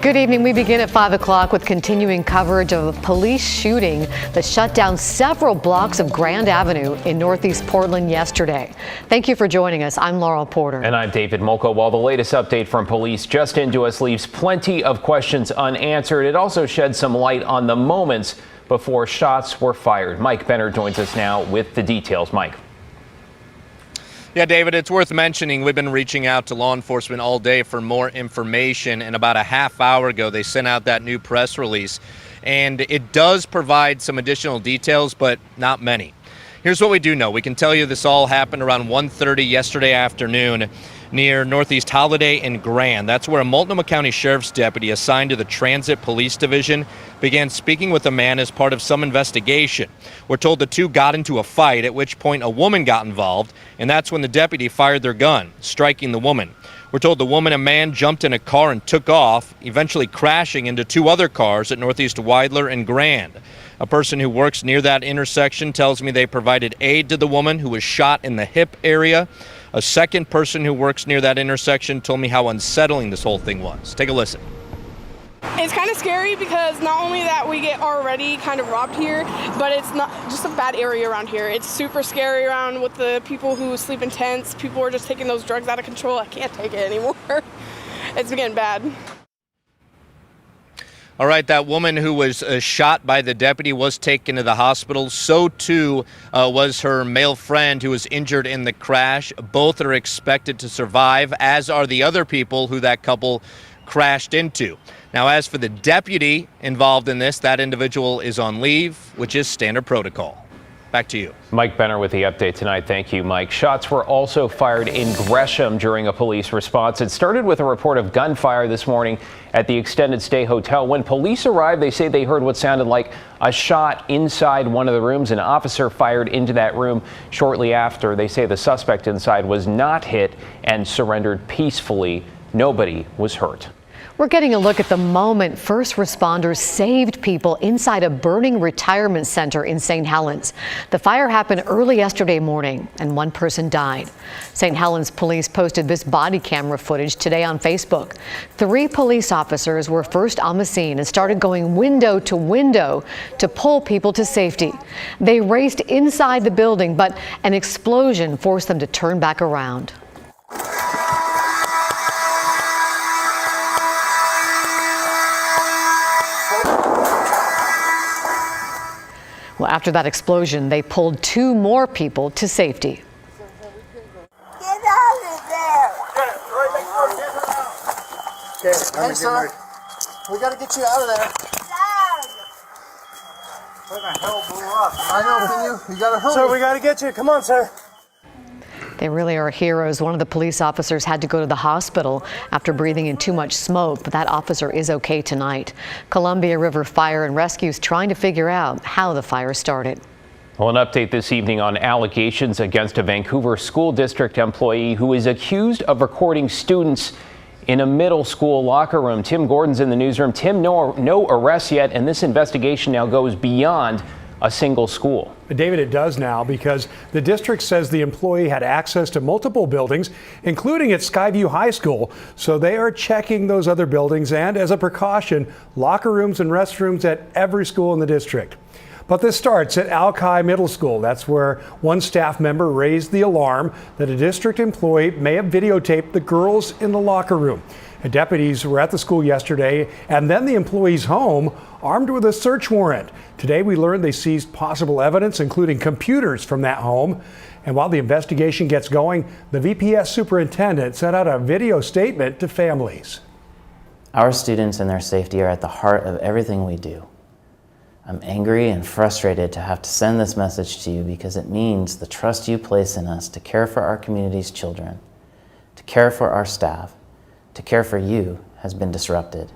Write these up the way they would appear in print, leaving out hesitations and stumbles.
Good evening. We begin at 5 o'clock with continuing coverage of a police shooting that shut down several blocks of Grand Avenue in Northeast Portland yesterday. Thank you for joining us. I'm Laurel Porter. And I'm David Molko. While the latest update from police just into us leaves plenty of questions unanswered, it also sheds some light on the moments before shots were fired. Mike Benner joins us now with the details. Mike. Yeah, David, it's worth mentioning we've been reaching out to law enforcement all day for more information, and about a half hour ago they sent out that new press release, and it does provide some additional details, but not many. Here's what we do know. We can tell you this all happened around 1:30 yesterday afternoon near Northeast Holiday and Grand. That's where a Multnomah County Sheriff's deputy assigned to the Transit Police Division began speaking with a man as part of some investigation. We're told the two got into a fight, at which point a woman got involved, and that's when the deputy fired their gun, striking the woman. We're told the woman and man jumped in a car and took off, eventually crashing into two other cars at Northeast Weidler and Grand. A person who works near that intersection tells me they provided aid to the woman who was shot in the hip area. A second person who works near that intersection told me how unsettling this whole thing was. Take a listen. It's kind of scary because not only that we get already kind of robbed here, but it's not just a bad area around here. It's super scary around with the people who sleep in tents. People are just taking those drugs out of control. I can't take it anymore. It's getting bad. All right, that woman who was shot by the deputy was taken to the hospital. So too was her male friend who was injured in the crash. Both are expected to survive, as are the other people who that couple crashed into. Now, as for the deputy involved in this, that individual is on leave, which is standard protocol. Back to you. Mike Benner with the update tonight. Thank you, Mike. Shots were also fired in Gresham during a police response. It started with a report of gunfire this morning at the extended stay hotel. When police arrived, they say they heard what sounded like a shot inside one of the rooms. An officer fired into that room shortly after. They say the suspect inside was not hit and surrendered peacefully. Nobody was hurt. We're getting a look at the moment first responders saved people inside a burning retirement center in St. Helens. The fire happened early yesterday morning and one person died. St. Helens police posted this body camera footage today on Facebook. 3 police officers were first on the scene and started going window to window to pull people to safety. They raced inside the building, but an explosion forced them to turn back around. Well, after that explosion, they pulled 2 more people to safety. Get out of there! Okay, hey, sir. We got to get you out of there. What the hell blew up? I know, you got to hurry. Sir, we got to get you. Come on, sir. They really are heroes. One of the police officers had to go to the hospital after breathing in too much smoke, but that officer is okay tonight. Columbia River Fire and Rescue is trying to figure out how the fire started. Well, an update this evening on allegations against a Vancouver school district employee who is accused of recording students in a middle school locker room. Tim Gordon's in the newsroom. Tim, no arrests yet, and this investigation now goes beyond a single school. David, it does now because the district says the employee had access to multiple buildings, including at Skyview High School. So they are checking those other buildings and, as a precaution, locker rooms and restrooms at every school in the district. But this starts at Alki Middle School. That's where one staff member raised the alarm that a district employee may have videotaped the girls in the locker room. Deputies were at the school yesterday and then the employee's home, armed with a search warrant. Today we learned they seized possible evidence, including computers from that home. And while the investigation gets going, the VPS superintendent sent out a video statement to families. Our students and their safety are at the heart of everything we do. I'm angry and frustrated to have to send this message to you because it means the trust you place in us to care for our community's children, to care for our staff, to care for you has been disrupted.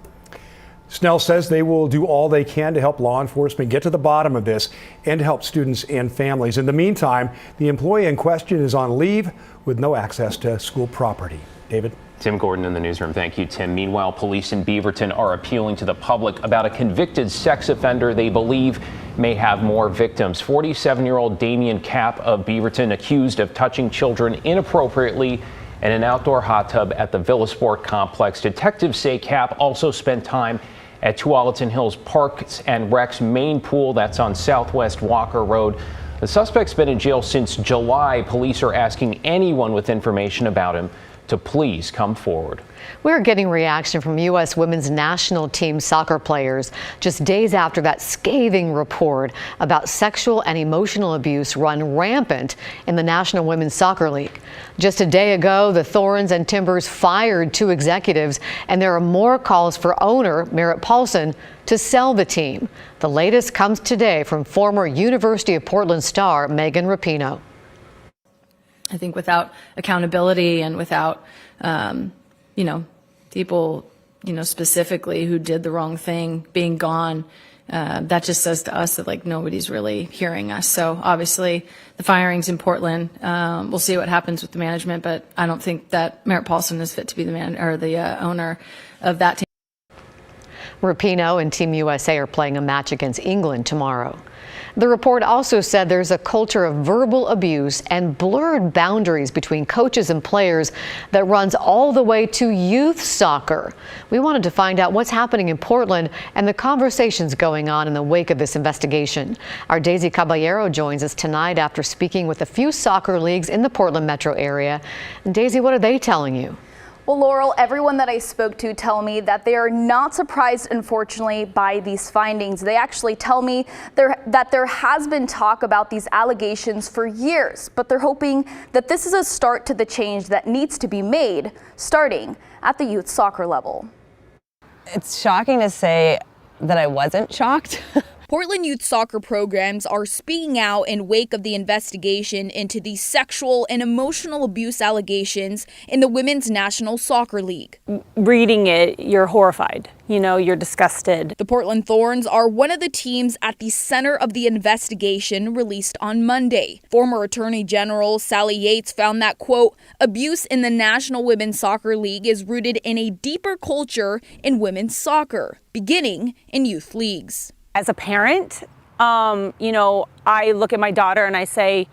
Snell says they will do all they can to help law enforcement get to the bottom of this and to help students and families. In the meantime, the employee in question is on leave with no access to school property. David? Tim Gordon in the newsroom. Thank you, Tim. Meanwhile, police in Beaverton are appealing to the public about a convicted sex offender they believe may have more victims. 47-year-old Damian Kapp of Beaverton accused of touching children inappropriately and an outdoor hot tub at the Villa Sport complex. Detectives say Cap also spent time at Tualatin Hills Parks and Rec's main pool. That's on Southwest Walker Road. The suspect's been in jail since July. Police are asking anyone with information about him to please come forward. We're getting reaction from U.S. women's national team soccer players just days after that scathing report about sexual and emotional abuse run rampant in the National Women's Soccer League. Just a day ago, the Thorns and Timbers fired 2 executives, and there are more calls for owner Merritt Paulson to sell the team. The latest comes today from former University of Portland star Megan Rapinoe. I think without accountability and without, people, specifically who did the wrong thing being gone, that just says to us that nobody's really hearing us. So obviously the firings in Portland, we'll see what happens with the management, but I don't think that Merritt Paulson is fit to be the owner of that team. Rapinoe and Team USA are playing a match against England tomorrow. The report also said there's a culture of verbal abuse and blurred boundaries between coaches and players that runs all the way to youth soccer. We wanted to find out what's happening in Portland and the conversations going on in the wake of this investigation. Our Daisy Caballero joins us tonight after speaking with a few soccer leagues in the Portland metro area. And Daisy, what are they telling you? Well, Laurel, everyone that I spoke to tell me that they are not surprised, unfortunately, by these findings. They actually tell me that there has been talk about these allegations for years, but they're hoping that this is a start to the change that needs to be made, starting at the youth soccer level. It's shocking to say that I wasn't shocked. Portland youth soccer programs are speaking out in wake of the investigation into the sexual and emotional abuse allegations in the Women's National Soccer League. Reading it, you're horrified. You're disgusted. The Portland Thorns are one of the teams at the center of the investigation released on Monday. Former Attorney General Sally Yates found that, quote, abuse in the National Women's Soccer League is rooted in a deeper culture in women's soccer, beginning in youth leagues. As a parent, I look at my daughter and I say,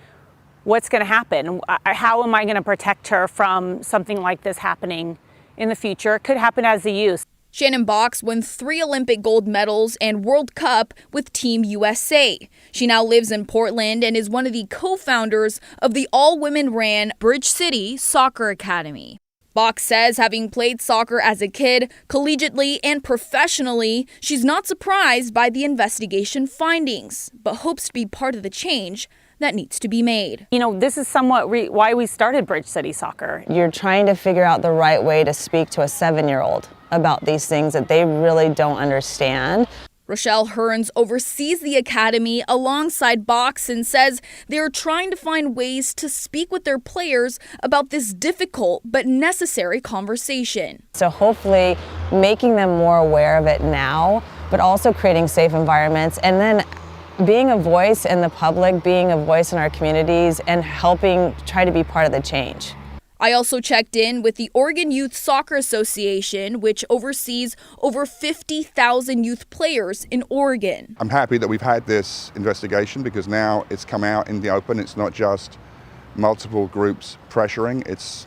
what's going to happen? How am I going to protect her from something like this happening in the future? It could happen as a youth. Shannon Box won 3 Olympic gold medals and World Cup with Team USA. She now lives in Portland and is one of the co-founders of the all-women-ran Bridge City Soccer Academy. Box says having played soccer as a kid, collegiately and professionally, she's not surprised by the investigation findings, but hopes to be part of the change that needs to be made. This is somewhat why we started Bridge City Soccer. You're trying to figure out the right way to speak to a 7-year-old about these things that they really don't understand. Rochelle Hearns oversees the academy alongside Box and says they're trying to find ways to speak with their players about this difficult but necessary conversation. So hopefully making them more aware of it now, but also creating safe environments, and then being a voice in the public, being a voice in our communities, and helping try to be part of the change. I also checked in with the Oregon Youth Soccer Association, which oversees over 50,000 youth players in Oregon. I'm happy that we've had this investigation because now it's come out in the open. It's not just multiple groups pressuring, it's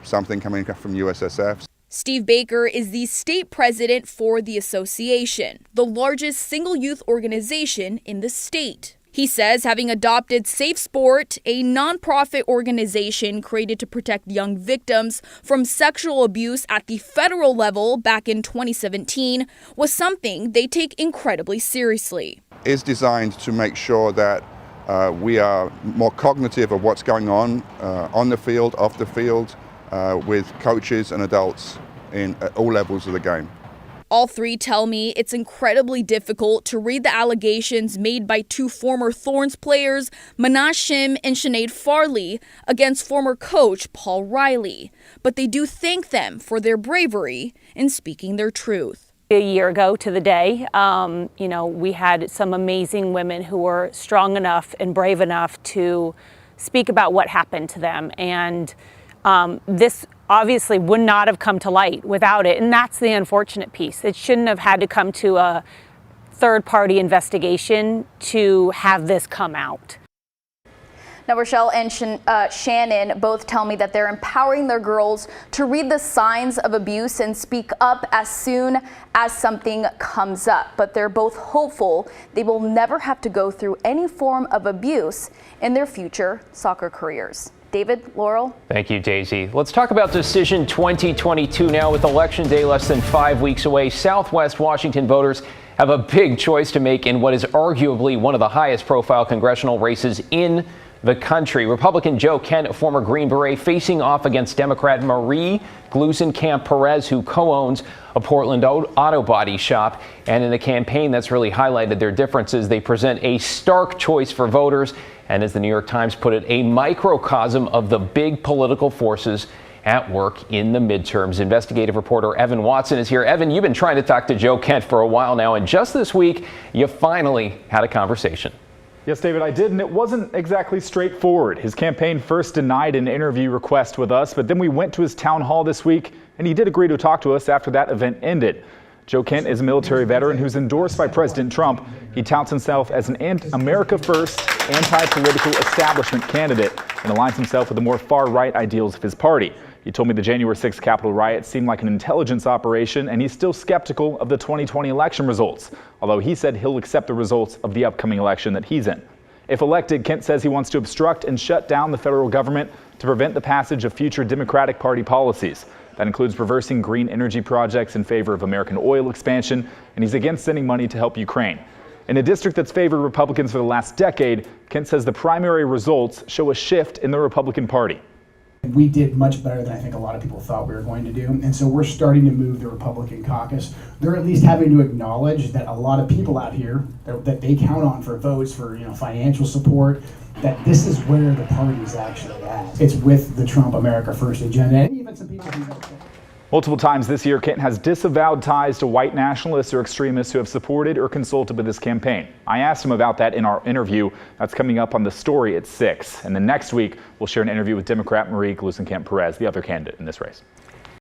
something coming from USSF. Steve Baker is the state president for the association, the largest single youth organization in the state. He says having adopted Safe Sport, a nonprofit organization created to protect young victims from sexual abuse at the federal level back in 2017, was something they take incredibly seriously. It's designed to make sure that we are more cognitive of what's going on the field, off the field, with coaches and adults at all levels of the game. All 3 tell me it's incredibly difficult to read the allegations made by 2 former Thorns players, Manaj Shim and Sinead Farley, against former coach Paul Riley. But they do thank them for their bravery in speaking their truth. A year ago to the day, we had some amazing women who were strong enough and brave enough to speak about what happened to them. And this obviously would not have come to light without it. And that's the unfortunate piece. It shouldn't have had to come to a third-party investigation to have this come out. Now, Rochelle and Shannon both tell me that they're empowering their girls to read the signs of abuse and speak up as soon as something comes up. But they're both hopeful they will never have to go through any form of abuse in their future soccer careers. David, Laurel. Thank you, Daisy. Let's talk about Decision 2022 now. With Election Day less than 5 weeks away, Southwest Washington voters have a big choice to make in what is arguably one of the highest profile congressional races in the country. Republican Joe Kent, a former Green Beret, facing off against Democrat Marie Gluesenkamp-Perez, who co-owns a Portland auto body shop. And in a campaign that's really highlighted their differences, they present a stark choice for voters. And as the New York Times put it, a microcosm of the big political forces at work in the midterms. Investigative reporter Evan Watson is here. Evan, you've been trying to talk to Joe Kent for a while now, and just this week, you finally had a conversation. Yes, David, I did, and it wasn't exactly straightforward. His campaign first denied an interview request with us, but then we went to his town hall this week, and he did agree to talk to us after that event ended. Joe Kent is a military veteran who's endorsed by President Trump. He touts himself as an America First, anti-political establishment candidate and aligns himself with the more far-right ideals of his party. He told me the January 6th Capitol riot seemed like an intelligence operation, and he's still skeptical of the 2020 election results, although he said he'll accept the results of the upcoming election that he's in. If elected, Kent says he wants to obstruct and shut down the federal government to prevent the passage of future Democratic Party policies. That includes reversing green energy projects in favor of American oil expansion, and he's against sending money to help Ukraine. In a district that's favored Republicans for the last decade, Kent says the primary results show a shift in the Republican Party. We did much better than I think a lot of people thought we were going to do, and so we're starting to move the Republican caucus. They're at least having to acknowledge that a lot of people out here that they count on for votes, for financial support, that this is where the party is actually at. It's with the Trump America First agenda, and even some people who don't. Multiple times this year, Kent has disavowed ties to white nationalists or extremists who have supported or consulted with this campaign. I asked him about that in our interview. That's coming up on The Story at 6. And then next week, we'll share an interview with Democrat Marie Gluesenkamp-Perez, the other candidate in this race.